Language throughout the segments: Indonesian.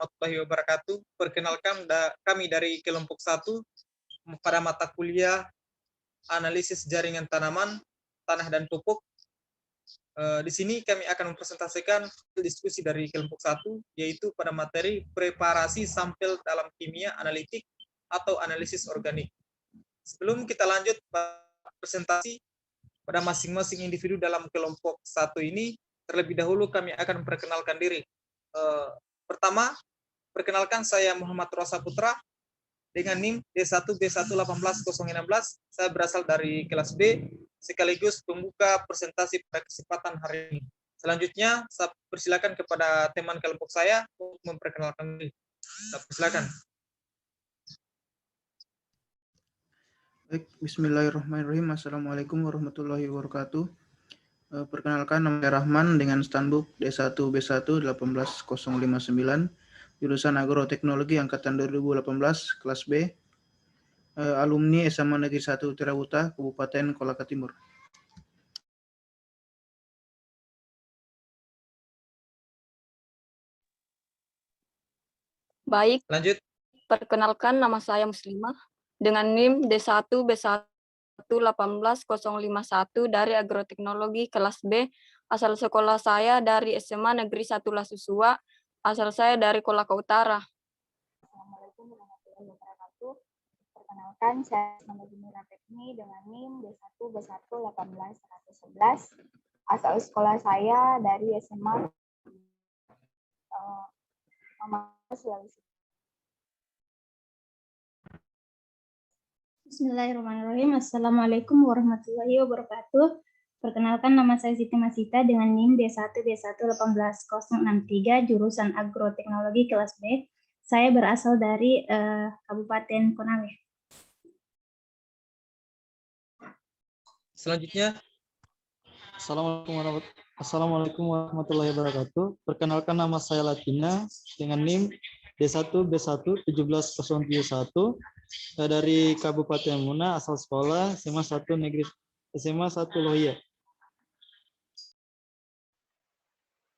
warahmatullahi wabarakatuh. Perkenalkan kami dari kelompok 1 pada mata kuliah analisis jaringan tanaman, tanah dan pupuk. Di sini kami akan mempresentasikan diskusi dari kelompok 1, yaitu pada materi preparasi sampel dalam kimia analitik atau analisis organik. Sebelum kita lanjut presentasi pada masing-masing individu dalam kelompok 1 ini, terlebih dahulu kami akan memperkenalkan diri. Pertama, perkenalkan saya Muhammad Rosa Putra dengan NIM D1B1180016. Saya berasal dari kelas B, sekaligus pembuka presentasi pada kesempatan hari ini. Selanjutnya, saya persilakan kepada teman kelompok saya untuk memperkenalkan diri. Silakan. Baik, bismillahirrahmanirrahim. Assalamualaikum warahmatullahi wabarakatuh. Perkenalkan, nama saya Rahman dengan standbook D1B1 18059, jurusan Agroteknologi angkatan 2018, kelas B, alumni SMA Negeri 1 Tirahuta, Kabupaten Kolaka Timur. Baik, lanjut. Perkenalkan, nama saya Muslimah dengan NIM D1B1 18051 dari Agroteknologi kelas B. Asal sekolah saya dari SMA Negeri 1 Lasusua, asal saya dari Kolaka Utara. Assalamualaikum warahmatullahi wabarakatuh. Perkenalkan, saya Nama Jumira Tekni dengan NIM D1B1 18111. Asal sekolah saya dari SMA Sulawesi. Bismillahirrahmanirrahim. Assalamualaikum warahmatullahi wabarakatuh. Perkenalkan, nama saya Siti Masita dengan NIM D1B1 18063, jurusan Agroteknologi kelas B. Saya berasal dari Kabupaten Konawe. Selanjutnya, Assalamualaikum warahmatullahi wabarakatuh. Perkenalkan, nama saya Latina dengan NIM D1B1 17071 dari Kabupaten Muna, asal sekolah SMA 1 Negeri SMA 1 Lohia.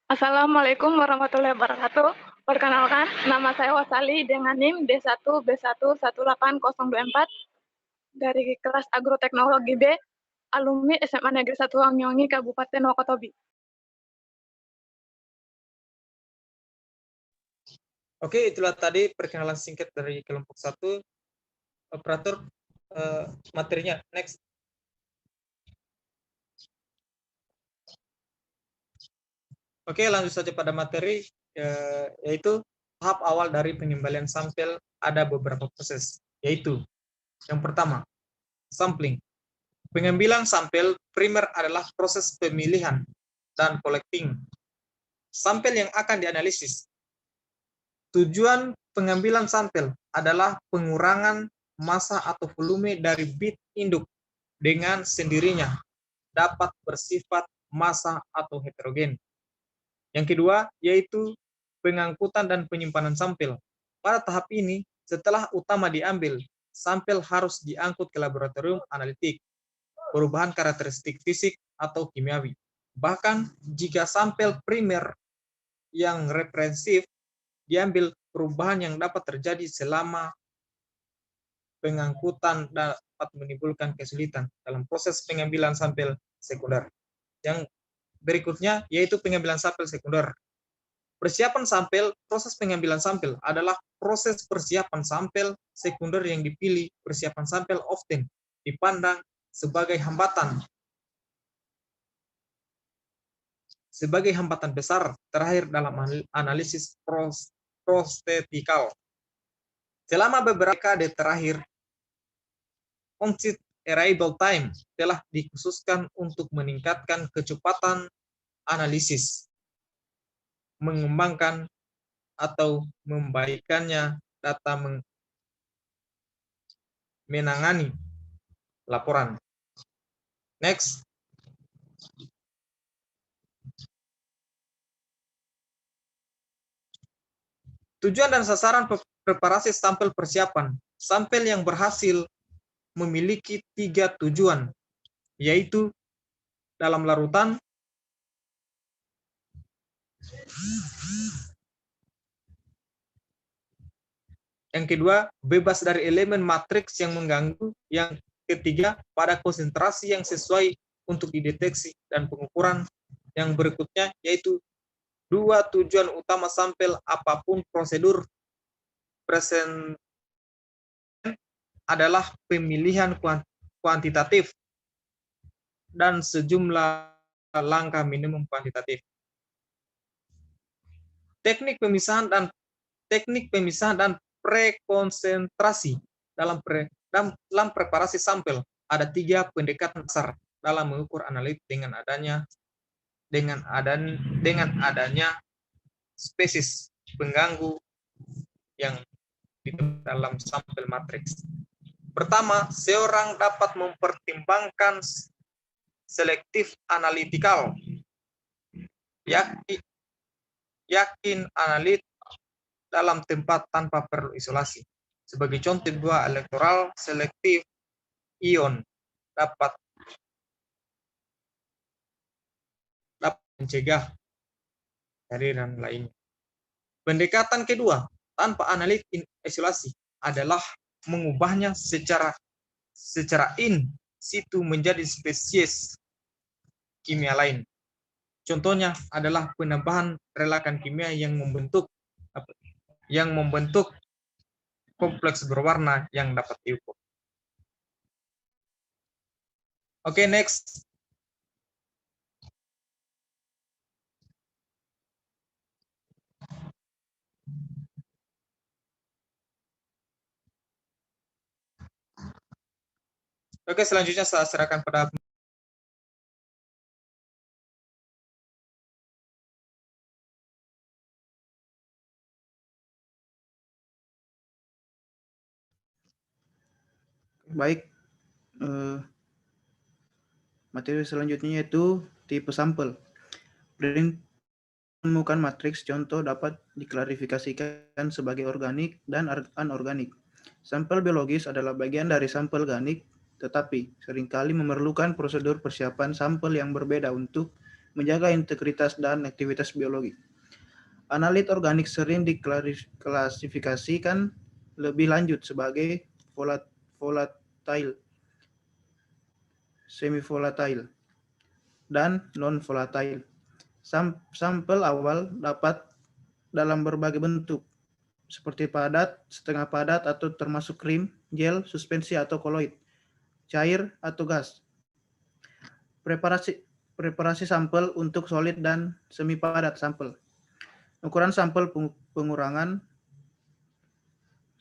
Assalamualaikum warahmatullahi wabarakatuh. Perkenalkan, nama saya Wasali dengan NIM D1B1 18024 dari kelas Agroteknologi B, alumni SMA Negeri 1 Wangnyongi, Kabupaten Wakatobi. Oke, itulah tadi perkenalan singkat dari kelompok 1. Operator, materinya. Next. Oke, lanjut saja pada materi, yaitu tahap awal dari pengembalian sampel. Ada beberapa proses, yaitu yang pertama, sampling. Pengambilan sampel primer adalah proses pemilihan dan collecting sampel yang akan dianalisis. Tujuan pengambilan sampel adalah pengurangan massa atau volume dari bit induk dengan sendirinya dapat bersifat massa atau heterogen. Yang kedua, yaitu pengangkutan dan penyimpanan sampel. Pada tahap ini, setelah utama diambil, sampel harus diangkut ke laboratorium analitik, perubahan karakteristik fisik atau kimiawi. Bahkan jika sampel primer yang representatif diambil, perubahan yang dapat terjadi selama pengangkutan dapat menimbulkan kesulitan dalam proses pengambilan sampel sekunder. Yang berikutnya yaitu pengambilan sampel sekunder. Persiapan sampel, proses pengambilan sampel adalah proses persiapan sampel sekunder yang dipilih. Persiapan sampel often dipandang sebagai hambatan besar terakhir dalam analisis prostetikal. Selama beberapa dekade terakhir, on-site arrival time telah dikhususkan untuk meningkatkan kecepatan analisis, mengembangkan atau membaikkannya data, menangani laporan. Next. Tujuan dan sasaran preparasi sampel persiapan. Sampel yang berhasil memiliki 3 tujuan, yaitu dalam larutan, Yang kedua, bebas dari elemen matriks yang mengganggu. Yang ketiga, pada konsentrasi yang sesuai untuk dideteksi dan pengukuran. Yang berikutnya yaitu 2 tujuan utama sampel apapun prosedur present adalah pemilihan kuantitatif dan sejumlah langkah minimum kuantitatif. Teknik pemisahan dan prekonsentrasi dalam preparasi sampel. Ada 3 pendekatan dasar dalam mengukur analitik dengan adanya spesies pengganggu yang ditemukan dalam sampel matriks. Pertama, seorang dapat mempertimbangkan selektif analitikal, yakin analit dalam tempat tanpa perlu isolasi. Sebagai contoh, buah elektoral selektif ion dapat mencegah aliran lainnya. Pendekatan kedua, tanpa analit isolasi, adalah mengubahnya secara in situ menjadi spesies kimia lain. Contohnya adalah penambahan relakan kimia yang membentuk kompleks berwarna yang dapat diukur. Oke, next. Oke, selanjutnya saya serahkan pada Baik, materi selanjutnya yaitu tipe sampel. Menemukan matriks contoh dapat diklarifikasikan sebagai organik dan anorganik. Sampel biologis adalah bagian dari sampel organik, tetapi seringkali memerlukan prosedur persiapan sampel yang berbeda untuk menjaga integritas dan aktivitas biologi. Analit organik sering diklasifikasikan lebih lanjut sebagai volatile, semi-volatile, dan non-volatile. Sampel awal dapat dalam berbagai bentuk, seperti padat, setengah padat, atau termasuk krim, gel, suspensi, atau koloid, cair, atau gas. Preparasi sampel untuk solid dan semi padat sampel. Ukuran sampel pengurangan.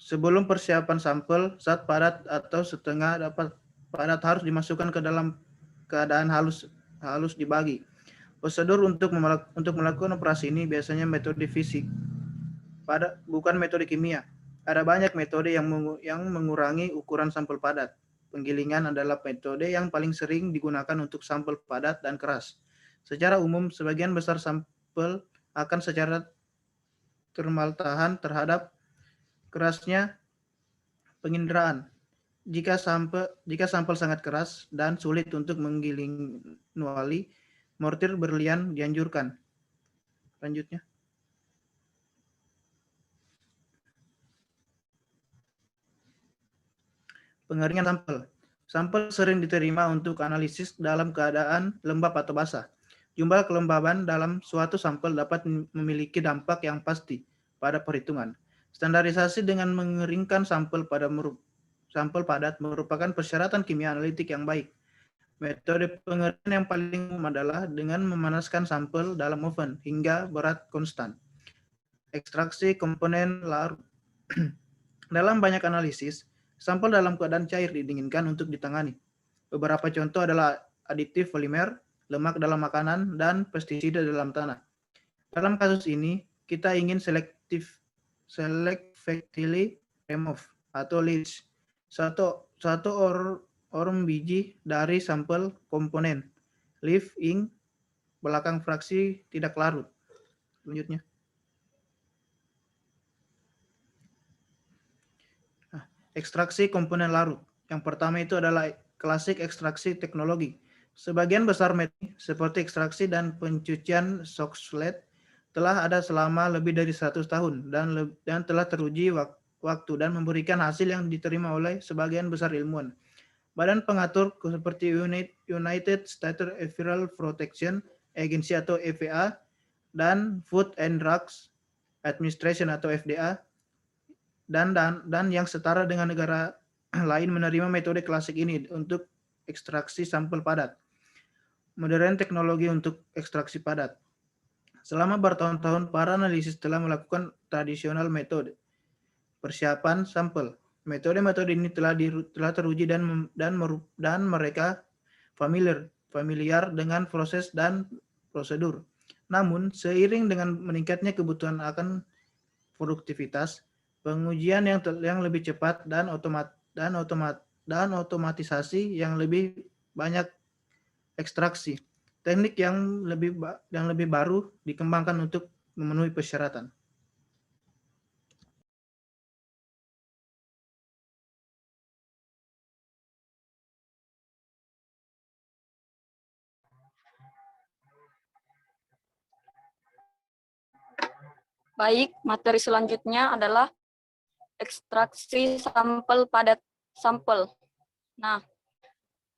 Sebelum persiapan sampel, zat padat atau setengah dapat padat harus dimasukkan ke dalam keadaan halus dibagi. Prosedur untuk melakukan operasi ini biasanya metode fisik, bukan metode kimia. Ada banyak metode yang mengurangi ukuran sampel padat. Penggilingan adalah metode yang paling sering digunakan untuk sampel padat dan keras. Secara umum, sebagian besar sampel akan secara termal tahan terhadap kerasnya penginderaan. Jika sampel sangat keras dan sulit untuk menggiling manuali, mortir berlian dianjurkan. Lanjutnya. Pengeringan sampel. Sampel sering diterima untuk analisis dalam keadaan lembab atau basah. Jumlah kelembaban dalam suatu sampel dapat memiliki dampak yang pasti pada perhitungan. Standarisasi dengan mengeringkan sampel padat merupakan persyaratan kimia analitik yang baik. Metode pengeringan yang paling umum adalah dengan memanaskan sampel dalam oven hingga berat konstan. Ekstraksi komponen larut. Dalam banyak analisis, sampel dalam keadaan cair didinginkan untuk ditangani. Beberapa contoh adalah aditif polimer, lemak dalam makanan, dan pestisida dalam tanah. Dalam kasus ini, kita ingin selectively remove atau leach satu orm biji dari sampel komponen, leave ing belakang fraksi tidak larut. Selanjutnya. Ekstraksi komponen larut. Yang pertama itu adalah klasik ekstraksi teknologi. Sebagian besar metode seperti ekstraksi dan pencucian Soxhlet telah ada selama lebih dari 100 tahun dan telah teruji waktu dan memberikan hasil yang diterima oleh sebagian besar ilmuwan. Badan pengatur seperti United States Environmental Protection Agency atau EPA dan Food and Drugs Administration atau FDA dan yang setara dengan negara lain menerima metode klasik ini untuk ekstraksi sampel padat. Modern teknologi untuk ekstraksi padat. Selama bertahun-tahun, para analisis telah melakukan tradisional metode persiapan sampel. Metode-metode ini telah teruji dan mereka familiar dengan proses dan prosedur. Namun, seiring dengan meningkatnya kebutuhan akan produktivitas, pengujian yang lebih cepat dan otomatisasi yang lebih banyak ekstraksi, teknik yang lebih baru dikembangkan untuk memenuhi persyaratan. Baik, materi selanjutnya adalah ekstraksi sampel padat sampel. Nah,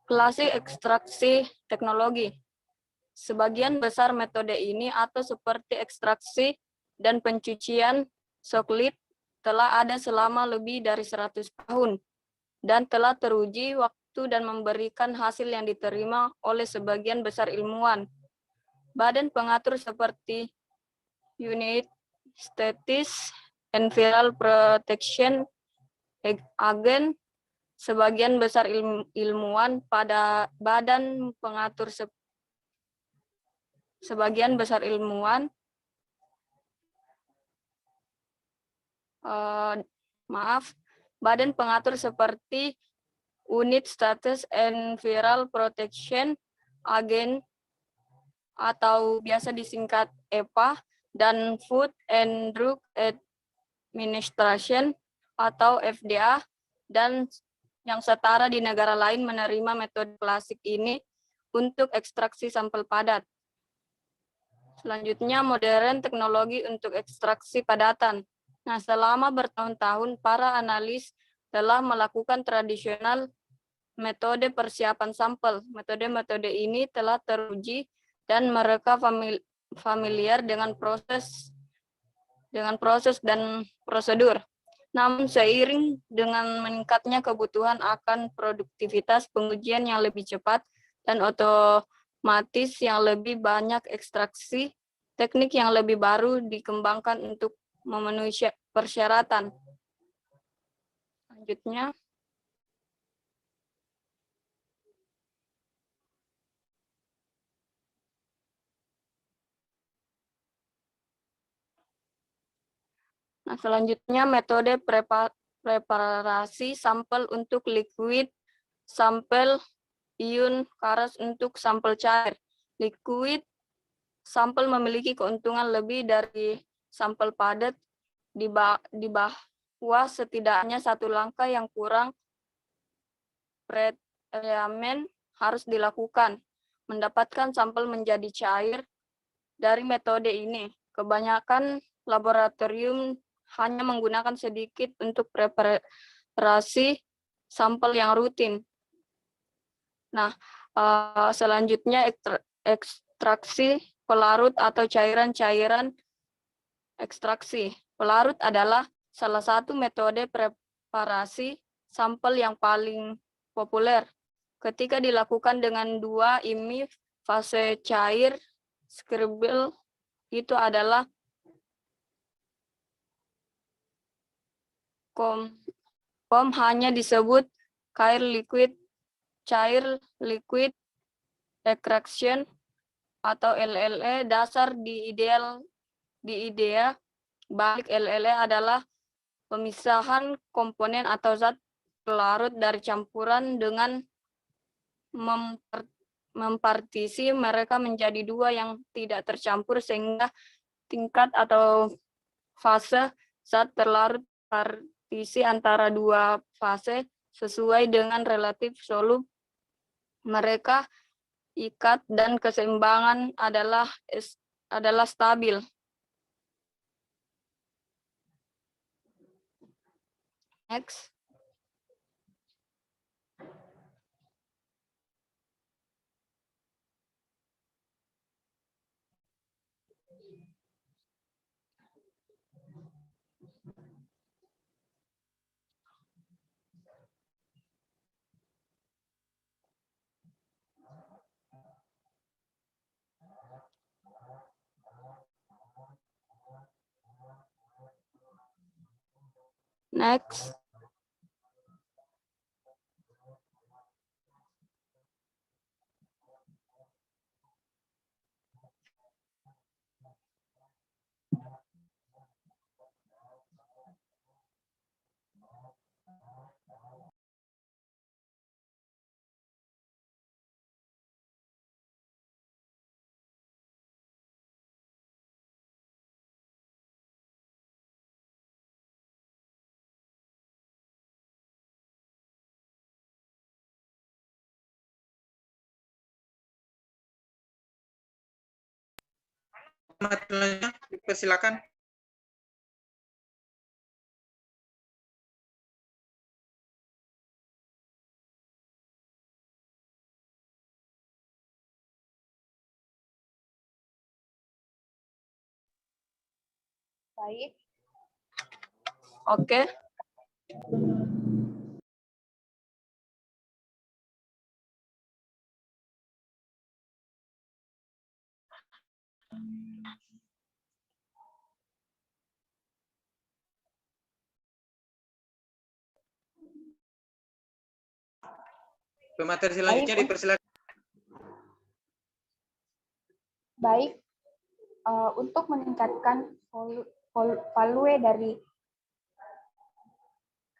klasik ekstraksi teknologi. Sebagian besar metode ini atau seperti ekstraksi dan pencucian soklit telah ada selama lebih dari 100 tahun dan telah teruji waktu dan memberikan hasil yang diterima oleh sebagian besar ilmuwan. Badan pengatur seperti United States Environmental Protection Agency, sebagian besar ilmuwan pada badan pengatur sebagian besar ilmuwan badan pengatur seperti United States Environmental Protection Agency atau biasa disingkat EPA dan Food and Drug Administration atau FDA dan yang setara di negara lain menerima metode klasik ini untuk ekstraksi sampel padat. Selanjutnya, modern teknologi untuk ekstraksi padatan. Nah, selama bertahun-tahun, para analis telah melakukan tradisional metode persiapan sampel. Metode-metode ini telah teruji dan mereka familiar dengan proses dan prosedur. Namun seiring dengan meningkatnya kebutuhan akan produktivitas, pengujian yang lebih cepat dan otomatis yang lebih banyak ekstraksi, teknik yang lebih baru dikembangkan untuk memenuhi persyaratan. Selanjutnya, metode preparasi sampel untuk liquid, sampel ion keras untuk sampel cair. Liquid sampel memiliki keuntungan lebih dari sampel padat di bawah setidaknya satu langkah yang kurang pretreatment harus dilakukan. Mendapatkan sampel menjadi cair dari metode ini. Kebanyakan laboratorium hanya menggunakan sedikit untuk preparasi sampel yang rutin. Nah, selanjutnya ekstraksi pelarut atau cairan-cairan ekstraksi. Pelarut adalah salah satu metode preparasi sampel yang paling populer. Ketika dilakukan dengan dua IMI fase cair, scribble itu adalah kom hanya disebut cair liquid extraction atau LLE. Dasar di idea balik LLE adalah pemisahan komponen atau zat pelarut dari campuran dengan mempartisi mereka menjadi dua yang tidak tercampur sehingga tingkat atau fase zat terlarut partisi antara dua fase sesuai dengan relatif solub mereka ikat dan keseimbangan adalah stabil. Next. Next. Materialnya dipersilakan. Baik, Oke. Pemateri selanjutnya Baik. dipersilakan. baik. Untuk meningkatkan value dari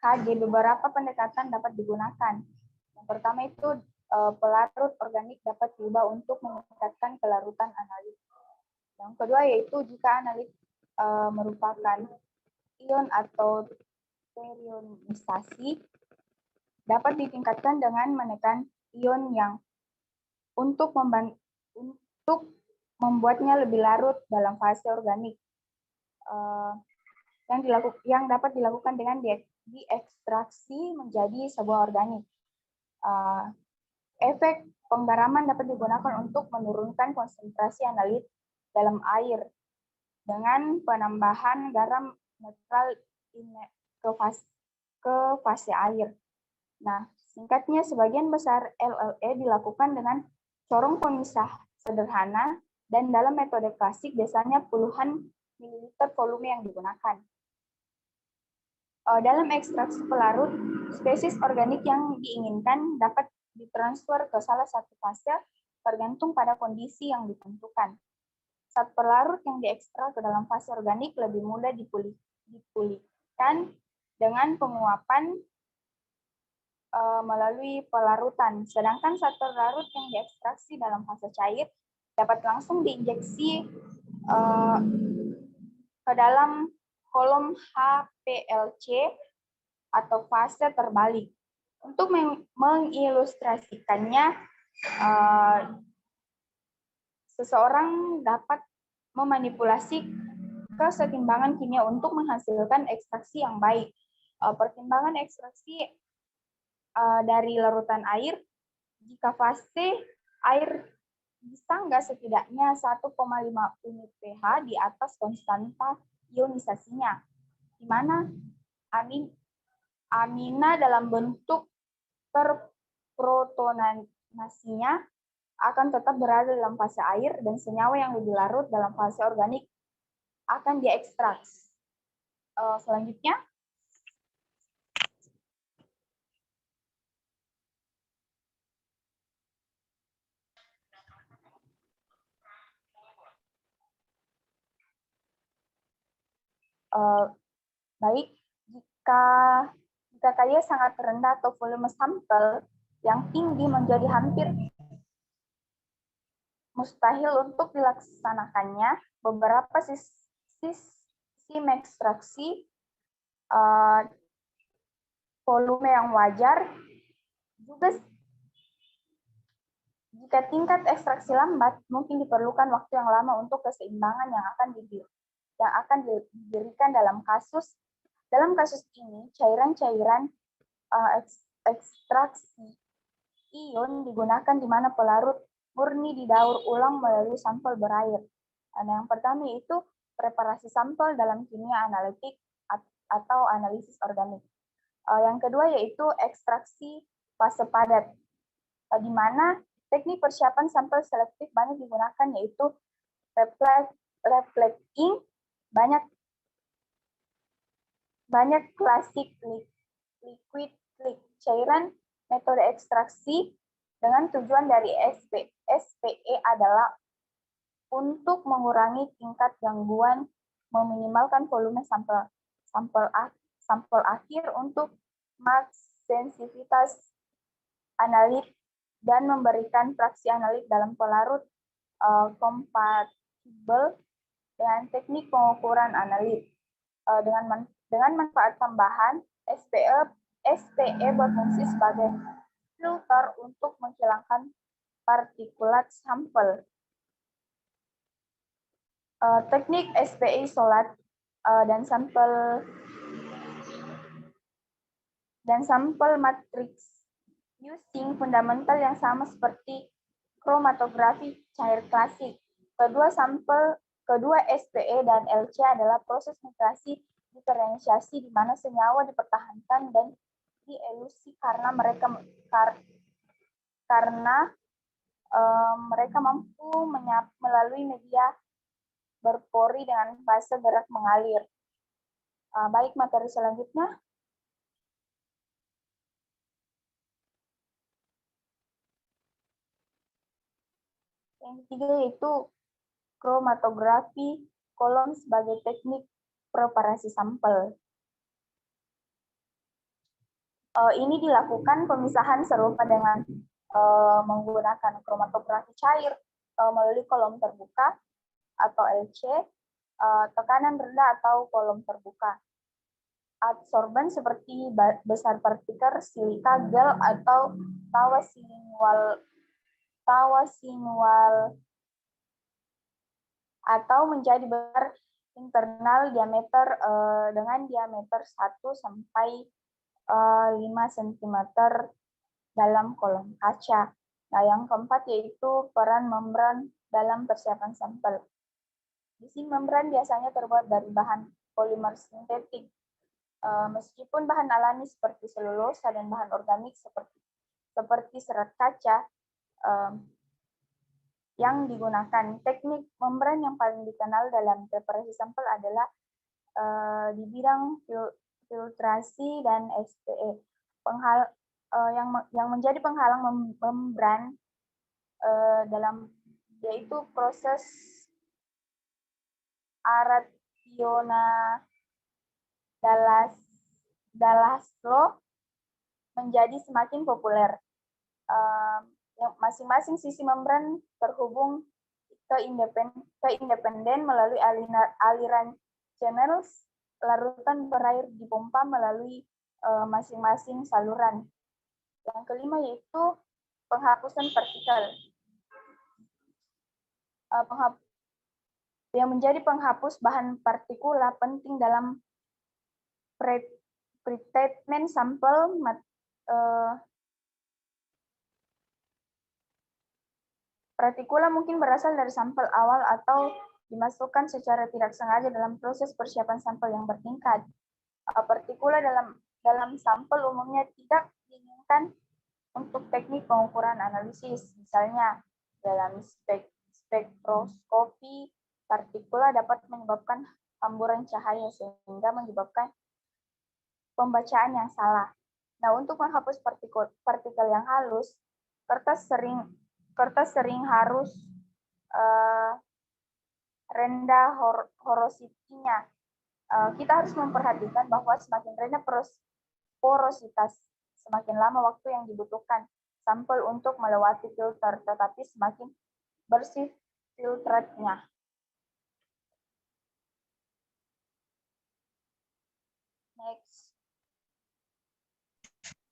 KG, beberapa pendekatan dapat digunakan. Yang pertama itu pelarut organik dapat diubah untuk meningkatkan kelarutan analit. Yang kedua yaitu jika analit merupakan ion atau terionisasi, dapat ditingkatkan dengan menekan ion yang untuk membuatnya lebih larut dalam fase organik. Yang dapat dilakukan dengan diekstraksi menjadi sebuah organik. Efek penggaraman dapat digunakan untuk menurunkan konsentrasi analit dalam air dengan penambahan garam netral ke fase air. Nah, singkatnya sebagian besar LLE dilakukan dengan corong pemisah sederhana dan dalam metode klasik biasanya puluhan mililiter volume yang digunakan. Dalam ekstraksi pelarut, spesies organik yang diinginkan dapat ditransfer ke salah satu fase tergantung pada kondisi yang ditentukan. Saat pelarut yang diekstrak ke dalam fase organik lebih mudah dipulihkan dengan penguapan melalui pelarutan. Sedangkan saat pelarut yang diekstraksi dalam fase cair dapat langsung diinjeksi ke dalam kolom HPLC atau fase terbalik. Untuk mengilustrasikannya, seseorang dapat memanipulasi kesetimbangan kimia untuk menghasilkan ekstraksi yang baik. Pertimbangan ekstraksi dari larutan air, jika fase air bisa nggak setidaknya 1,5 unit pH di atas konstanta ionisasinya, di mana amina dalam bentuk terprotonasinya akan tetap berada dalam fase air dan senyawa yang lebih larut dalam fase organik akan diekstrak. Selanjutnya, baik, jika kaya sangat rendah atau volume sampel yang tinggi menjadi hampir mustahil untuk dilaksanakannya, beberapa sistem ekstraksi volume yang wajar juga. Jika tingkat ekstraksi lambat, mungkin diperlukan waktu yang lama untuk keseimbangan yang akan diberikan dalam kasus Dalam kasus ini, cairan-cairan ekstraksi ion digunakan di mana pelarut murni didaur ulang melalui sampel berair. Nah, yang pertama yaitu preparasi sampel dalam kimia analitik atau analisis organik. Yang kedua yaitu ekstraksi fase padat, di mana teknik persiapan sampel selektif banyak digunakan yaitu reflecting, banyak klasik liquid click cairan. Metode ekstraksi dengan tujuan dari SPE adalah untuk mengurangi tingkat gangguan, meminimalkan volume sampel akhir untuk maks sensitivitas analit dan memberikan fraksi analit dalam pelarut kompatibel dengan teknik pengukuran analit. Dengan manfaat tambahan, SPE berfungsi sebagai filter untuk menghilangkan partikulat sampel. Teknik SPE isolat dan sampel matriks using fundamental yang sama seperti kromatografi cair klasik. Kedua SPE dan LC adalah proses migrasi diferensiasi di mana senyawa dipertahankan dan dielusi karena mereka mampu melalui media berpori dengan fase gerak mengalir. Baik, materi selanjutnya. Yang ketiga yaitu kromatografi kolom sebagai teknik preparasi sampel. Ini dilakukan pemisahan serupa dengan menggunakan kromatografi cair melalui kolom terbuka atau LC, tekanan rendah atau kolom terbuka. Adsorban seperti besar partikel silika gel atau tawa sinual atau menjadi besar internal diameter dengan diameter 1 sampai 5 cm dalam kolom kaca. Nah, yang keempat yaitu peran membran dalam persiapan sampel. Isi membran biasanya terbuat dari bahan polimer sintetik. Meskipun bahan alami seperti selulosa dan bahan organik seperti serat kaca yang digunakan. Teknik membran yang paling dikenal dalam preparasi sampel adalah di bidang filtrasi dan SPE. Yang menjadi penghalang membran yaitu proses Arationa Dalaslo menjadi semakin populer. Masing-masing sisi membran terhubung ke independen melalui aliran channels. Larutan berair dipompa melalui masing-masing saluran. Yang kelima yaitu penghapusan partikel. Yang menjadi penghapus bahan partikula penting dalam pretreatment sampel. Partikula mungkin berasal dari sampel awal atau dimasukkan secara tidak sengaja dalam proses persiapan sampel yang bertingkat. Partikula dalam sampel umumnya tidak diinginkan untuk teknik pengukuran analisis. Misalnya, dalam spektroskopi, partikula dapat menyebabkan hamburan cahaya sehingga menyebabkan pembacaan yang salah. Nah, untuk menghapus partikel yang halus, kertas sering harus rendah porositinya. Kita harus memperhatikan bahwa semakin rendah porositas, semakin lama waktu yang dibutuhkan sampel untuk melewati filter, tetapi semakin bersih filtratnya. Next.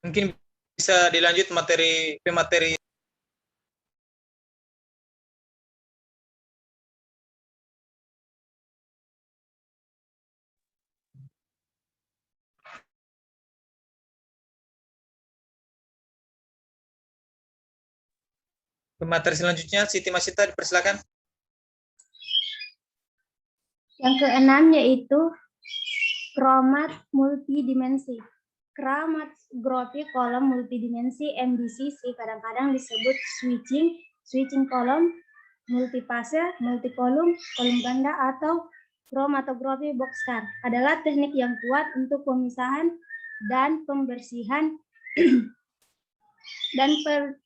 Mungkin bisa dilanjut materi Materi selanjutnya, Siti Masita dipersilakan. Yang keenam yaitu kromat multidimensi. Chromatography kolom multidimensi MDCC kadang-kadang disebut switching kolom, multifase, multikolom, kolom ganda atau chromatography boxcar adalah teknik yang kuat untuk pemisahan dan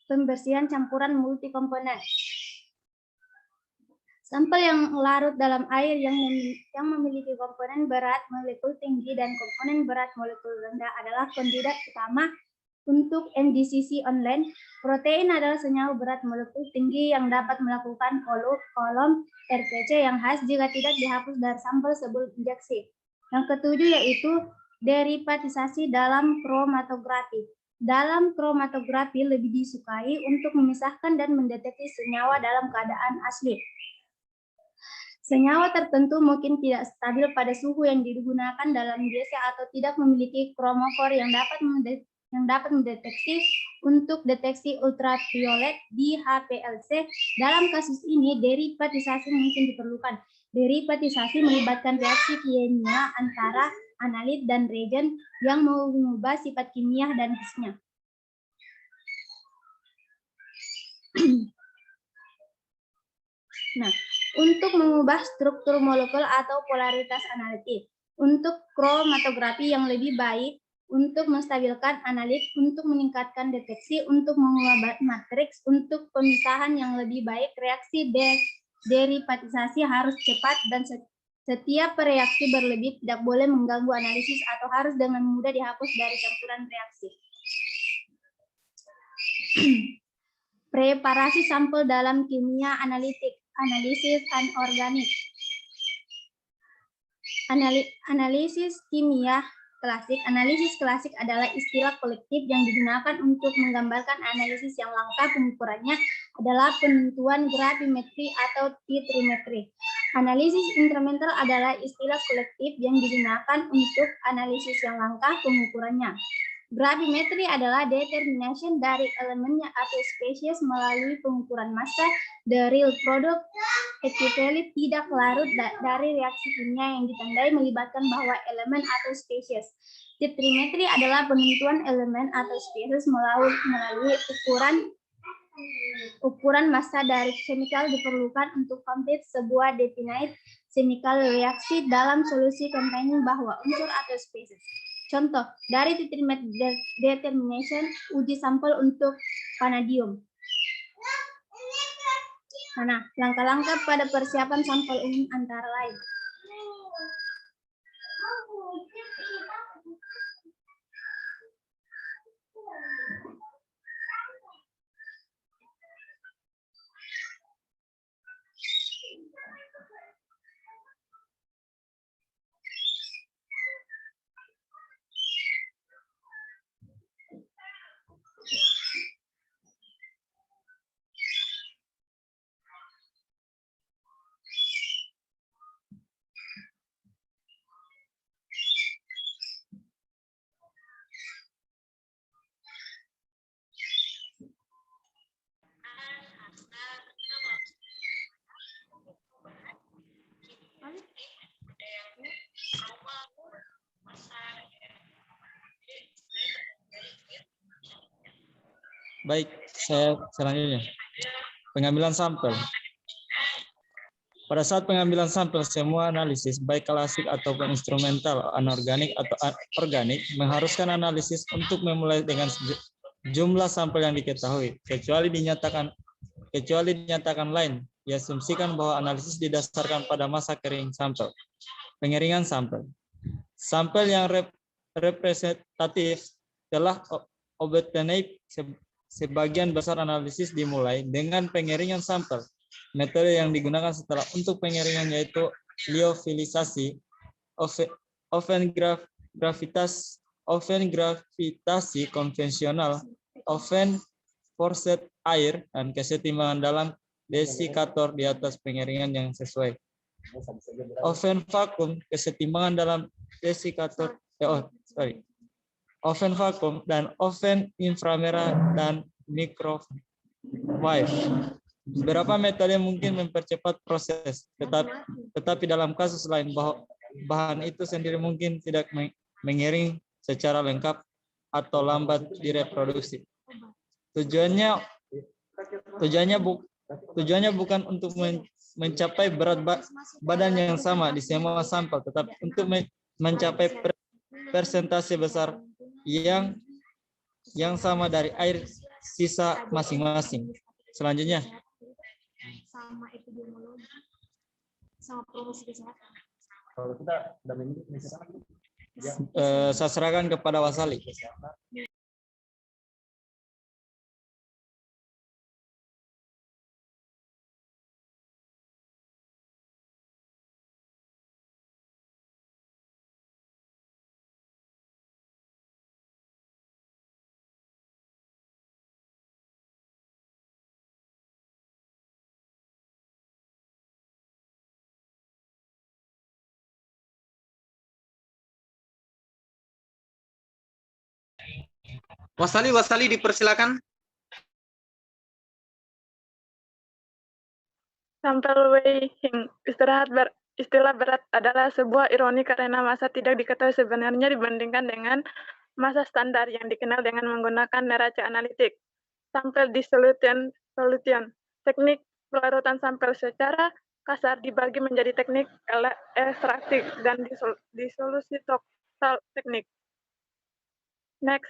pembersihan campuran multikomponen. Sampel yang larut dalam air yang memiliki komponen berat molekul tinggi dan komponen berat molekul rendah adalah kandidat utama untuk MDCC online. Protein adalah senyawa berat molekul tinggi yang dapat melakukan kolom RPC yang khas jika tidak dihapus dari sampel sebelum injeksi. Yang ketujuh yaitu derivatisasi dalam kromatografi. Dalam kromatografi lebih disukai untuk memisahkan dan mendeteksi senyawa dalam keadaan asli. Senyawa tertentu mungkin tidak stabil pada suhu yang digunakan dalam GC atau tidak memiliki kromofor yang dapat mendeteksi untuk deteksi ultraviolet di HPLC. Dalam kasus ini, derivatisasi mungkin diperlukan. Derivatisasi melibatkan reaksi kimia antara analit dan reagen yang mengubah sifat kimia dan fisisnya. Nah, untuk mengubah struktur molekul atau polaritas analitik, untuk kromatografi yang lebih baik, untuk menstabilkan analit, untuk meningkatkan deteksi, untuk mengubah matriks, untuk pemisahan yang lebih baik, reaksi derivatisasi harus cepat dan setiap reaksi berlebih tidak boleh mengganggu analisis atau harus dengan mudah dihapus dari campuran reaksi. Preparasi sampel dalam kimia analitik. Analisis anorganik. Analisis kimia klasik. Analisis klasik adalah istilah kolektif yang digunakan untuk menggambarkan analisis yang langka. Pengukurannya adalah penentuan gravimetri atau titrimetri. Analisis instrumental adalah istilah kolektif yang digunakan untuk analisis yang langka. Pengukurannya. Gravimetri adalah determination dari elemennya atau spesies melalui pengukuran massa. The real product equivalent tidak larut dari reaksi kimia yang ditandai melibatkan bahwa elemen atau spesies. Titrimetri adalah penentuan elemen atau spesies melalui ukuran massa dari chemical diperlukan untuk complete sebuah definite chemical reaksi dalam solusi containing bahwa unsur atau spesies. Contoh, dari titrimetri determination, uji sampel untuk vanadium. Nah, langkah-langkah pada persiapan sampel umum antara lain. Baik, saya selanjutnya. Pengambilan sampel. Pada saat pengambilan sampel, semua analisis, baik klasik ataupun instrumental, anorganik atau organik, mengharuskan analisis untuk memulai dengan jumlah sampel yang diketahui, kecuali dinyatakan lain. Diasumsikan bahwa analisis didasarkan pada masa kering sampel. Pengeringan sampel. Sampel yang representatif telah obtained. Sebagian besar analisis dimulai dengan pengeringan sampel. Metode yang digunakan setelah untuk pengeringan yaitu liofilisasi, oven gravitasi konvensional, oven forced air, dan kesetimbangan dalam desikator di atas pengeringan yang sesuai. Oven vakum, kesetimbangan dalam desikator, oven vakum dan oven inframerah dan 5. Beberapa metode mungkin mempercepat proses, tetapi dalam kasus lain bahan itu sendiri mungkin tidak mengiring secara lengkap atau lambat direproduksi. Tujuannya bukan untuk mencapai berat badan yang sama di semua sampel, tetapi untuk mencapai persentase besar yang sama dari air sisa masing-masing. Selanjutnya, sama epidemiologi, sama promosi kesehatan. Kalau kita udah saya serahkan kepada Wasali. Wasali dipersilakan. Sampel weighing, istilah berat adalah sebuah ironi karena massa tidak diketahui sebenarnya dibandingkan dengan massa standar yang dikenal dengan menggunakan neraca analitik. Sampel dissolution, teknik pelarutan sampel secara kasar dibagi menjadi teknik ekstraktif dan disolusi total teknik. Next.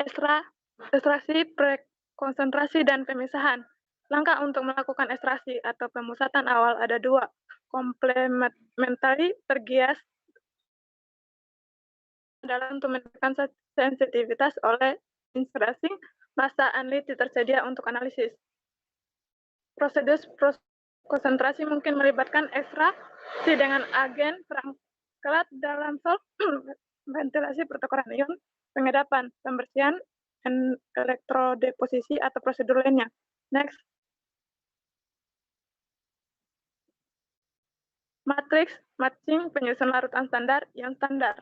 Ekstraksi, prekonsentrasi, dan pemisahan. Langkah untuk melakukan ekstraksi atau pemusatan awal ada dua, komplementari tergias dalam untuk menekan sensitivitas oleh increasing massa analitik tersedia untuk analisis. Prosedur konsentrasi mungkin melibatkan ekstraksi dengan agen perangkat dalam ventilasi pertukaran ion, pengedapan, pembersihan, elektrodeposisi, atau prosedur lainnya. Next. Matriks matching penyusun larutan standar yang standar.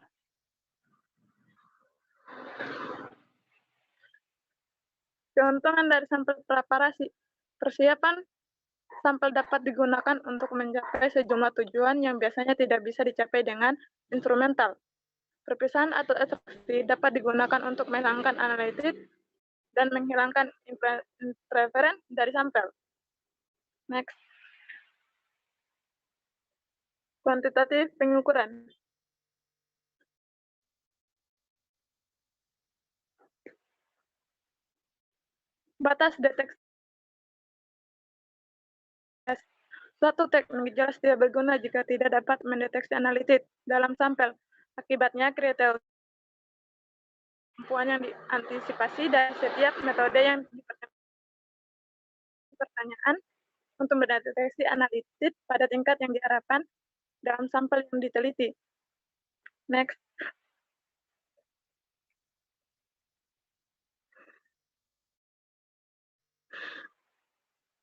Keuntungan dari sampel preparasi. Persiapan sampel dapat digunakan untuk mencapai sejumlah tujuan yang biasanya tidak bisa dicapai dengan instrumental. Perpisahan atau ekstraksi dapat digunakan untuk menghilangkan analitik dan menghilangkan interferensi dari sampel. Next. Kuantitatif pengukuran. Batas deteksi. Suatu teknik jelas tidak berguna jika tidak dapat mendeteksi analitik dalam sampel. Akibatnya, kriteria kemampuan yang diantisipasi dari setiap metode yang dipertanyakan untuk mendeteksi analitik pada tingkat yang diharapkan dalam sampel yang diteliti. Next.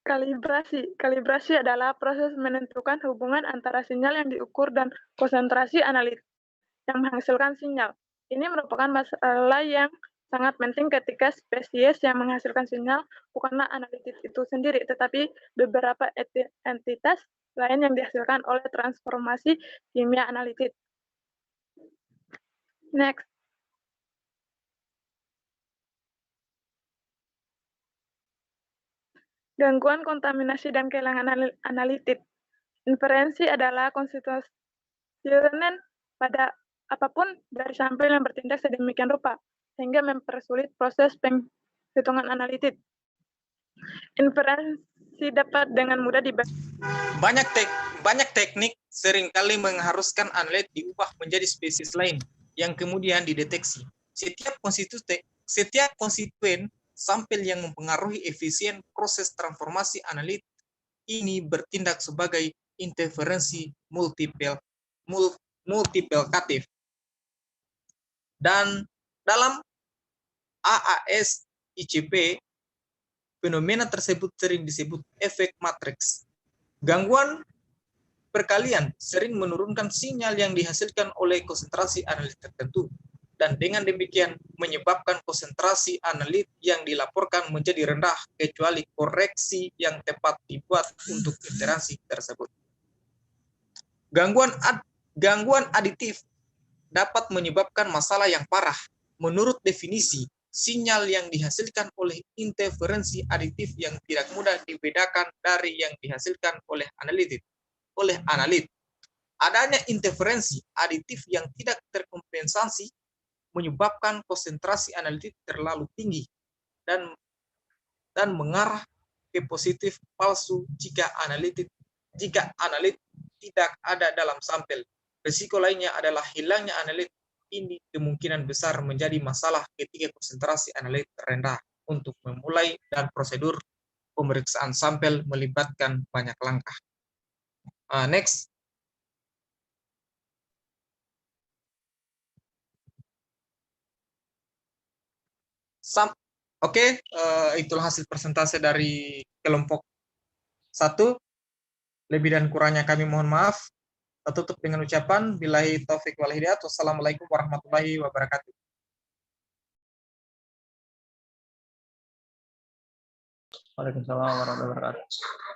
Kalibrasi. Kalibrasi adalah proses menentukan hubungan antara sinyal yang diukur dan konsentrasi analitik yang menghasilkan sinyal. Ini merupakan masalah yang sangat penting ketika spesies yang menghasilkan sinyal bukanlah analitik itu sendiri, tetapi beberapa entitas lain yang dihasilkan oleh transformasi kimia analitik. Next. Gangguan kontaminasi dan kehilangan analitik. Inferensi adalah konstitusionen pada apapun dari sampel yang bertindak sedemikian rupa, sehingga mempersulit proses penghitungan analitik. Inferensi dapat dengan mudah dibagi. Banyak teknik seringkali mengharuskan analitik diubah menjadi spesies lain yang kemudian dideteksi. Setiap konstituen sampel yang mempengaruhi efisien proses transformasi analitik ini bertindak sebagai interferensi multiplikatif. Dan dalam AAS ICP, fenomena tersebut sering disebut efek matriks. Gangguan perkalian sering menurunkan sinyal yang dihasilkan oleh konsentrasi analitik tertentu. dan dengan demikian menyebabkan konsentrasi analit yang dilaporkan menjadi rendah kecuali koreksi yang tepat dibuat untuk interaksi tersebut. Gangguan aditif dapat menyebabkan masalah yang parah. Menurut definisi, sinyal yang dihasilkan oleh interferensi aditif yang tidak mudah dibedakan dari yang dihasilkan oleh analit. Adanya interferensi aditif yang tidak terkompensasi menyebabkan konsentrasi analitik terlalu tinggi dan mengarah ke positif palsu jika analit tidak ada dalam sampel. Risiko lainnya adalah hilangnya analit. Ini kemungkinan besar menjadi masalah ketika konsentrasi analit rendah. Untuk memulai dan prosedur pemeriksaan sampel melibatkan banyak langkah. Next. Oke, itulah hasil presentasi dari kelompok 1. Lebih dan kurangnya kami mohon maaf. Kita tutup dengan ucapan billahi taufik wal hidayah. Wassalamualaikum warahmatullahi wabarakatuh. Waalaikumsalam warahmatullahi wabarakatuh.